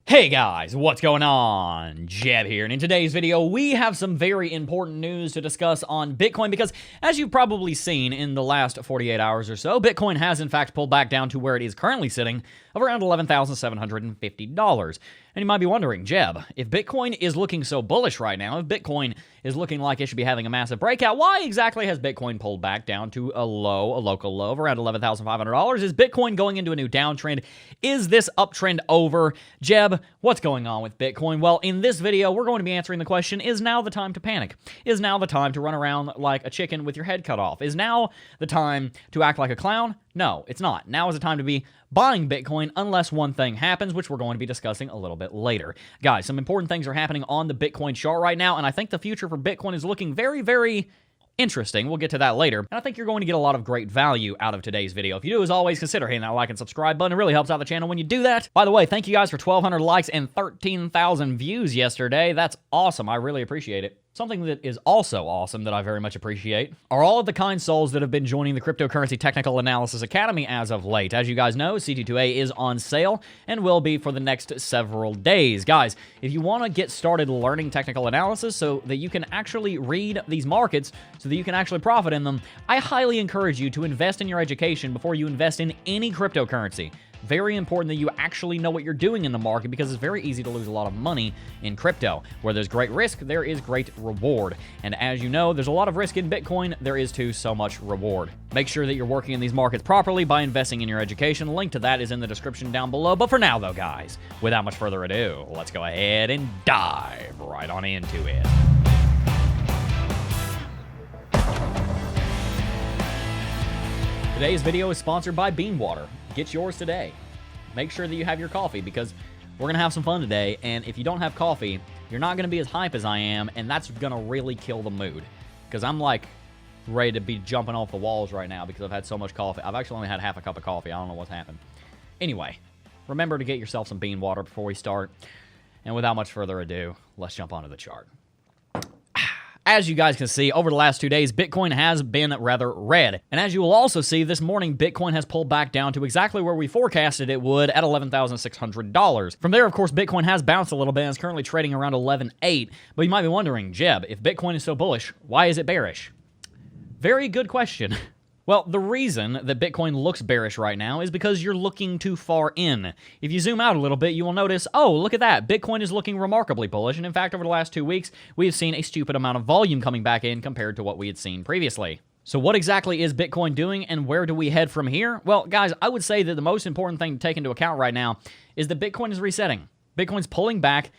Hey guys, what's going on? Jeb here, and in today's video, we have some very important news to discuss on Bitcoin because, as you've probably seen in the last 48 hours or so, Bitcoin has in fact pulled back down to where it is currently sitting of around $11,750. And you might be wondering, Jeb, if Bitcoin is looking so bullish right now, if Bitcoin is looking like it should be having a massive breakout, why exactly has Bitcoin pulled back down to a local low of around $11,500? Is Bitcoin going into a new downtrend? Is this uptrend over? Jeb, what's going on with Bitcoin? Well, in this video, we're going to be answering the question, is now the time to panic? Is now the time to run around like a chicken with your head cut off? Is now the time to act like a clown? No, it's not. Now is the time to be buying Bitcoin unless one thing happens, which we're going to be discussing a little bit later. Guys, some important things are happening on the Bitcoin chart right now, and I think the future for Bitcoin is looking very, very interesting. We'll get to that later. And I think you're going to get a lot of great value out of today's video. If you do, as always, consider hitting that like and subscribe button. It really helps out the channel when you do that. By the way, thank you guys for 1,200 likes and 13,000 views yesterday. That's awesome. I really appreciate it. Something that is also awesome that I very much appreciate are all of the kind souls that have been joining the Cryptocurrency Technical Analysis Academy as of late. As you guys know, CT2A is on sale and will be for the next several days. Guys, if you want to get started learning technical analysis so that you can actually read these markets, so that you can actually profit in them, I highly encourage you to invest in your education before you invest in any cryptocurrency. Very important that you actually know what you're doing in the market because it's very easy to lose a lot of money in crypto. Where there's great risk, there is great reward. And as you know, there's a lot of risk in Bitcoin. There is too so much reward. Make sure that you're working in these markets properly by investing in your education. Link to that is in the description down below. But for now, though, guys, without much further ado, let's go ahead and dive right on into it. Today's video is sponsored by Bean Water. Get yours today. Make sure that you have your coffee because we're going to have some fun today, and if you don't have coffee, you're not going to be as hype as I am, and that's going to really kill the mood because I'm like ready to be jumping off the walls right now because I've had so much coffee. I've actually only had half a cup of coffee. I don't know what's happened. Anyway, remember to get yourself some Bean Water before we start, and without much further ado, let's jump onto the chart. As you guys can see, over the last 2 days, Bitcoin has been rather red. And as you will also see, this morning, Bitcoin has pulled back down to exactly where we forecasted it would at $11,600. From there, of course, Bitcoin has bounced a little bit and is currently trading around 11.8. But you might be wondering, Jeb, if Bitcoin is so bullish, why is it bearish? Very good question. Well, the reason that Bitcoin looks bearish right now is because you're looking too far in. If you zoom out a little bit, you will notice, oh, look at that. Bitcoin is looking remarkably bullish. And in fact, over the last 2 weeks, we have seen a stupid amount of volume coming back in compared to what we had seen previously. So what exactly is Bitcoin doing and where do we head from here? Well, guys, I would say that the most important thing to take into account right now is that Bitcoin is resetting. Bitcoin's pulling back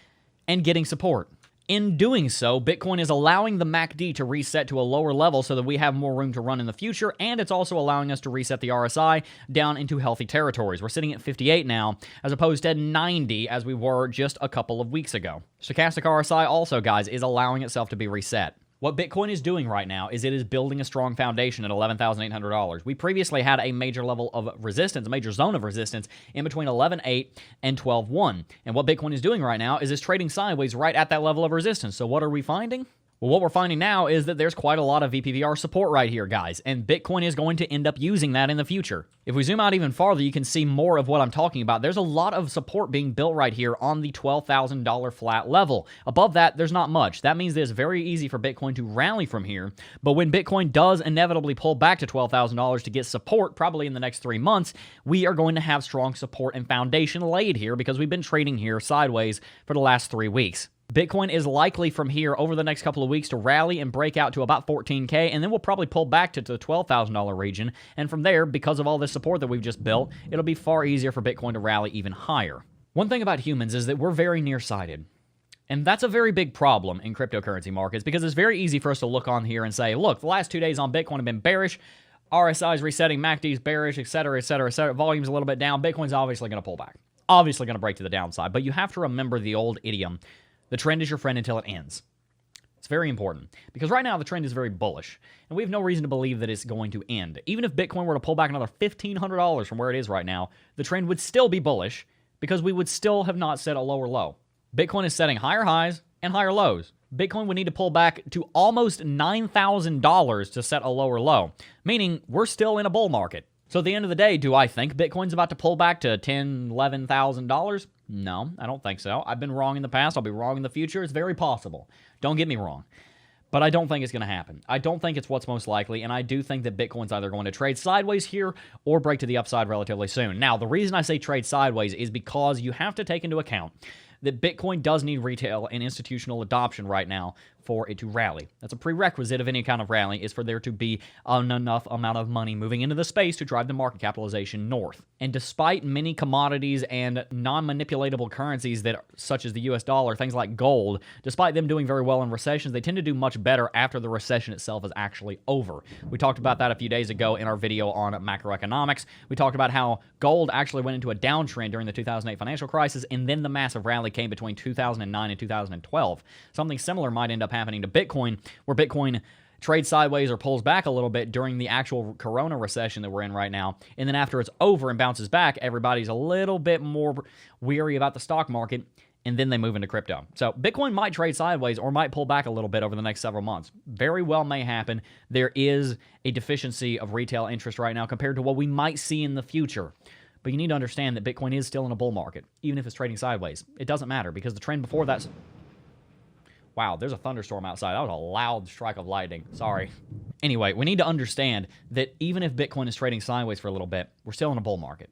and getting support. In doing so, Bitcoin is allowing the MACD to reset to a lower level so that we have more room to run in the future, and it's also allowing us to reset the RSI down into healthy territories. We're sitting at 58 now, as opposed to 90 as we were just a couple of weeks ago. Stochastic RSI also, guys, is allowing itself to be reset. What Bitcoin is doing right now is it is building a strong foundation at $11,800. We previously had a major level of resistance, a major zone of resistance in between 11.8 and 12.1. And what Bitcoin is doing right now is it's trading sideways right at that level of resistance. So what are we finding? Well, what we're finding now is that there's quite a lot of VPVR support right here, guys, and Bitcoin is going to end up using that in the future. If we zoom out even farther, you can see more of what I'm talking about. There's a lot of support being built right here on the $12,000 flat level. Above that, there's not much. That means that it's very easy for Bitcoin to rally from here, but when Bitcoin does inevitably pull back to $12,000 to get support, probably in the next 3 months, we are going to have strong support and foundation laid here because we've been trading here sideways for the last 3 weeks. Bitcoin is likely from here over the next couple of weeks to rally and break out to about 14K, and then we'll probably pull back to the $12,000 region. And from there, because of all this support that we've just built, it'll be far easier for Bitcoin to rally even higher. One thing about humans is that we're very nearsighted. And that's a very big problem in cryptocurrency markets because it's very easy for us to look on here and say, look, the last 2 days on Bitcoin have been bearish. RSI is resetting, MACD is bearish, etc., etc., etc. Volume's a little bit down. Bitcoin's obviously going to pull back. Obviously going to break to the downside. But you have to remember the old idiom. The trend is your friend until it ends. It's very important because right now the trend is very bullish and we have no reason to believe that it's going to end. Even if Bitcoin were to pull back another $1,500 from where it is right now, the trend would still be bullish because we would still have not set a lower low. Bitcoin is setting higher highs and higher lows. Bitcoin would need to pull back to almost $9,000 to set a lower low, meaning we're still in a bull market. So at the end of the day, do I think Bitcoin's about to pull back to $10,000, $11,000? No, I don't think so. I've been wrong in the past. I'll be wrong in the future. It's very possible. Don't get me wrong. But I don't think it's going to happen. I don't think it's what's most likely, and I do think that Bitcoin's either going to trade sideways here or break to the upside relatively soon. Now, the reason I say trade sideways is because you have to take into account that Bitcoin does need retail and institutional adoption right now for it to rally. That's a prerequisite of any kind of rally, is for there to be an enough amount of money moving into the space to drive the market capitalization north. And despite many commodities and non-manipulatable currencies that, such as the US dollar, things like gold, despite them doing very well in recessions, they tend to do much better after the recession itself is actually over. We talked about that a few days ago in our video on macroeconomics. We talked about how gold actually went into a downtrend during the 2008 financial crisis, and then the massive rally came between 2009 and 2012. Something similar might end up happening to Bitcoin, where Bitcoin trades sideways or pulls back a little bit during the actual corona recession that we're in right now, and then after it's over and bounces back, everybody's a little bit more weary about the stock market, and then they move into crypto. So Bitcoin might trade sideways or might pull back a little bit over the next several months. Very well may happen. There is a deficiency of retail interest right now compared to what we might see in the future. But you need to understand that Bitcoin is still in a bull market, even if it's trading sideways. It doesn't matter, because the trend before that's... Wow, there's a thunderstorm outside. That was a loud strike of lightning. Sorry. Anyway, we need to understand that even if Bitcoin is trading sideways for a little bit, we're still in a bull market.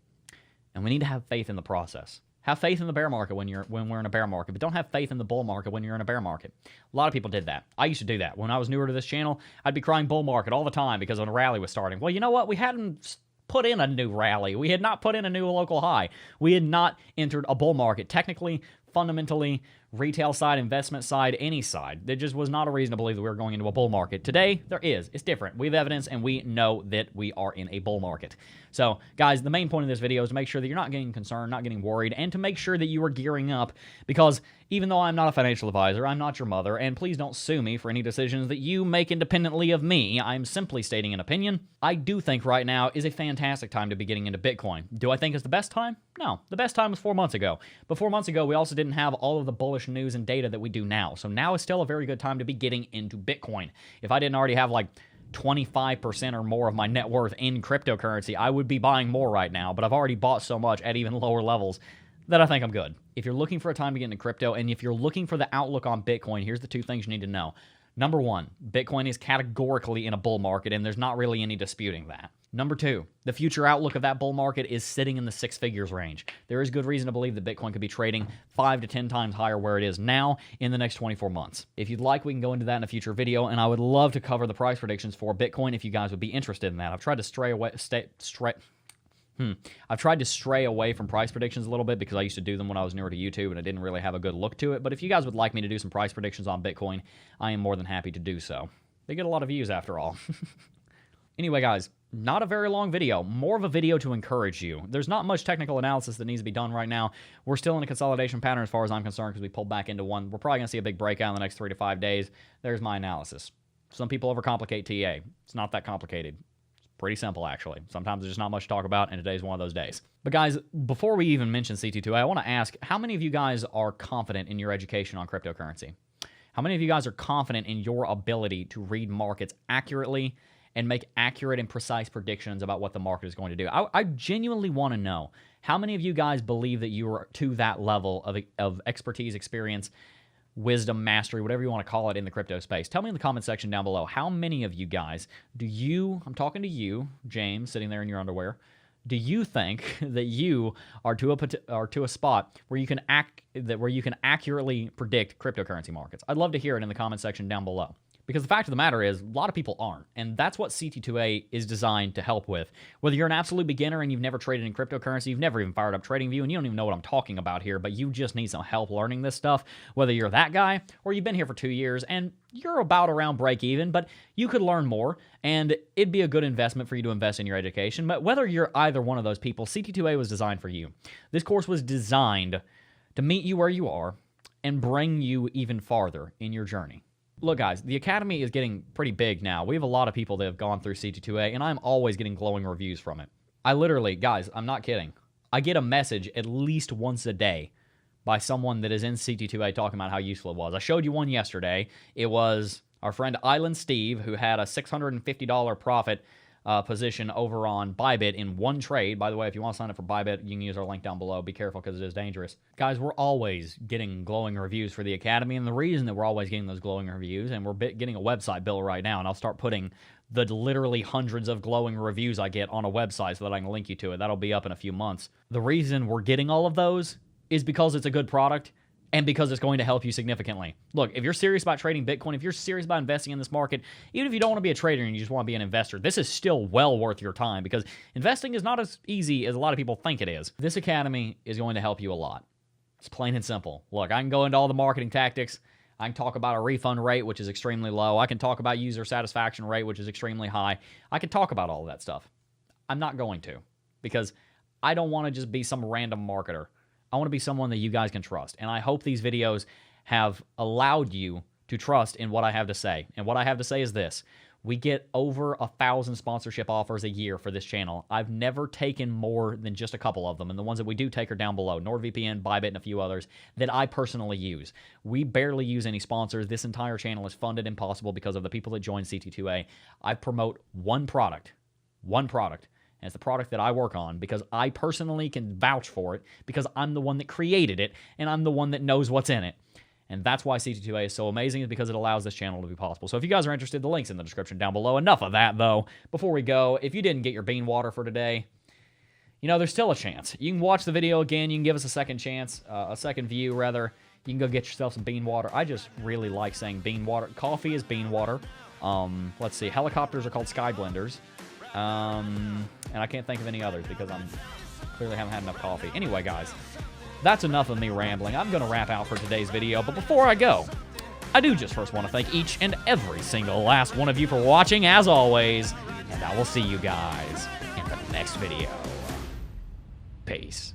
And we need to have faith in the process. Have faith in the bear market when we're in a bear market, but don't have faith in the bull market when you're in a bear market. A lot of people did that. I used to do that. When I was newer to this channel, I'd be crying bull market all the time because when a rally was starting. Well, you know what? We hadn't put in a new rally. We had not put in a new local high. We had not entered a bull market. Technically, fundamentally, retail side, investment side, any side. There just was not a reason to believe that we were going into a bull market. Today, there is. It's different. We have evidence, and we know that we are in a bull market. So, guys, the main point of this video is to make sure that you're not getting concerned, not getting worried, and to make sure that you are gearing up, because even though I'm not a financial advisor, I'm not your mother, and please don't sue me for any decisions that you make independently of me. I'm simply stating an opinion. I do think right now is a fantastic time to be getting into Bitcoin. Do I think it's the best time? No. The best time was 4 months ago. But 4 months ago, we also didn't have all of the bullish news and data that we do now. So now is still a very good time to be getting into Bitcoin. If I didn't already have like 25% or more of my net worth in cryptocurrency, I would be buying more right now, but I've already bought so much at even lower levels that I think I'm good. If you're looking for a time to get into crypto, and if you're looking for the outlook on Bitcoin, here's the two things you need to know. Number one, Bitcoin is categorically in a bull market, and there's not really any disputing that. Number two, the future outlook of that bull market is sitting in the six figures range. There is good reason to believe that Bitcoin could be trading 5 to 10 times higher where it is now in the next 24 months. If you'd like, we can go into that in a future video, and I would love to cover the price predictions for Bitcoin if you guys would be interested in that. I've tried to stray away from price predictions a little bit because I used to do them when I was newer to YouTube and I didn't really have a good look to it. But if you guys would like me to do some price predictions on Bitcoin, I am more than happy to do so. They get a lot of views after all. Anyway, guys, not a very long video. More of a video to encourage you. There's not much technical analysis that needs to be done right now. We're still in a consolidation pattern as far as I'm concerned because we pulled back into one. We're probably going to see a big breakout in the next 3 to 5 days. There's my analysis. Some people overcomplicate TA. It's not that complicated. Pretty simple, actually. Sometimes there's just not much to talk about, and today's one of those days. But guys, before we even mention CT2A, I want to ask, how many of you guys are confident in your education on cryptocurrency? How many of you guys are confident in your ability to read markets accurately and make accurate and precise predictions about what the market is going to do? I genuinely want to know, how many of you guys believe that you are to that level of expertise, experience, wisdom, mastery, whatever you want to call it in the crypto space? Tell me in the comment section down below, how many of you guys I'm talking to you, James, sitting there in your underwear, do you think that you are to a spot where you can accurately predict cryptocurrency markets? I'd love to hear it in the comment section down below. Because the fact of the matter is, a lot of people aren't, and that's what CT2A is designed to help with. Whether you're an absolute beginner and you've never traded in cryptocurrency, you've never even fired up TradingView, and you don't even know what I'm talking about here, but you just need some help learning this stuff, whether you're that guy or you've been here for 2 years and you're about around break even, but you could learn more, and it'd be a good investment for you to invest in your education. But whether you're either one of those people, CT2A was designed for you. This course was designed to meet you where you are and bring you even farther in your journey. Look, guys, the Academy is getting pretty big now. We have a lot of people that have gone through CT2A, and I'm always getting glowing reviews from it. I literally, guys, I'm not kidding. I get a message at least once a day by someone that is in CT2A talking about how useful it was. I showed you one yesterday. It was our friend Island Steve, who had a $650 profit position over on Bybit in one trade. By the way, if you want to sign up for Bybit, you can use our link down below. Be careful because it is dangerous. Guys, we're always getting glowing reviews for the Academy, and the reason that we're always getting those glowing reviews, and we're getting a website built right now, and I'll start putting the literally hundreds of glowing reviews I get on a website so that I can link you to it. That'll be up in a few months. The reason we're getting all of those is because it's a good product and because it's going to help you significantly. Look, if you're serious about trading Bitcoin, if you're serious about investing in this market, even if you don't want to be a trader and you just want to be an investor, this is still well worth your time because investing is not as easy as a lot of people think it is. This Academy is going to help you a lot. It's plain and simple. Look, I can go into all the marketing tactics. I can talk about a refund rate, which is extremely low. I can talk about user satisfaction rate, which is extremely high. I can talk about all of that stuff. I'm not going to because I don't want to just be some random marketer. I want to be someone that you guys can trust. And I hope these videos have allowed you to trust in what I have to say. And what I have to say is this. We get over 1,000 sponsorship offers a year for this channel. I've never taken more than just a couple of them. And the ones that we do take are down below. NordVPN, Bybit, and a few others that I personally use. We barely use any sponsors. This entire channel is funded and possible because of the people that join CT2A. I promote one product. One product. And it's the product that I work on because I personally can vouch for it because I'm the one that created it and I'm the one that knows what's in it. And that's why CT2A is so amazing, is because it allows this channel to be possible. So if you guys are interested, the link's in the description down below. Enough of that, though. Before we go, if you didn't get your bean water for today, you know, there's still a chance. You can watch the video again. You can give us a second chance, a second view, rather. You can go get yourself some bean water. I just really like saying bean water. Coffee is bean water. Let's see. Helicopters are called sky blenders. And I can't think of any others because I'm clearly haven't had enough coffee. Anyway, guys, that's enough of me rambling. I'm going to wrap out for today's video, but before I go, I do just first want to thank each and every single last one of you for watching, as always, and I will see you guys in the next video. Peace.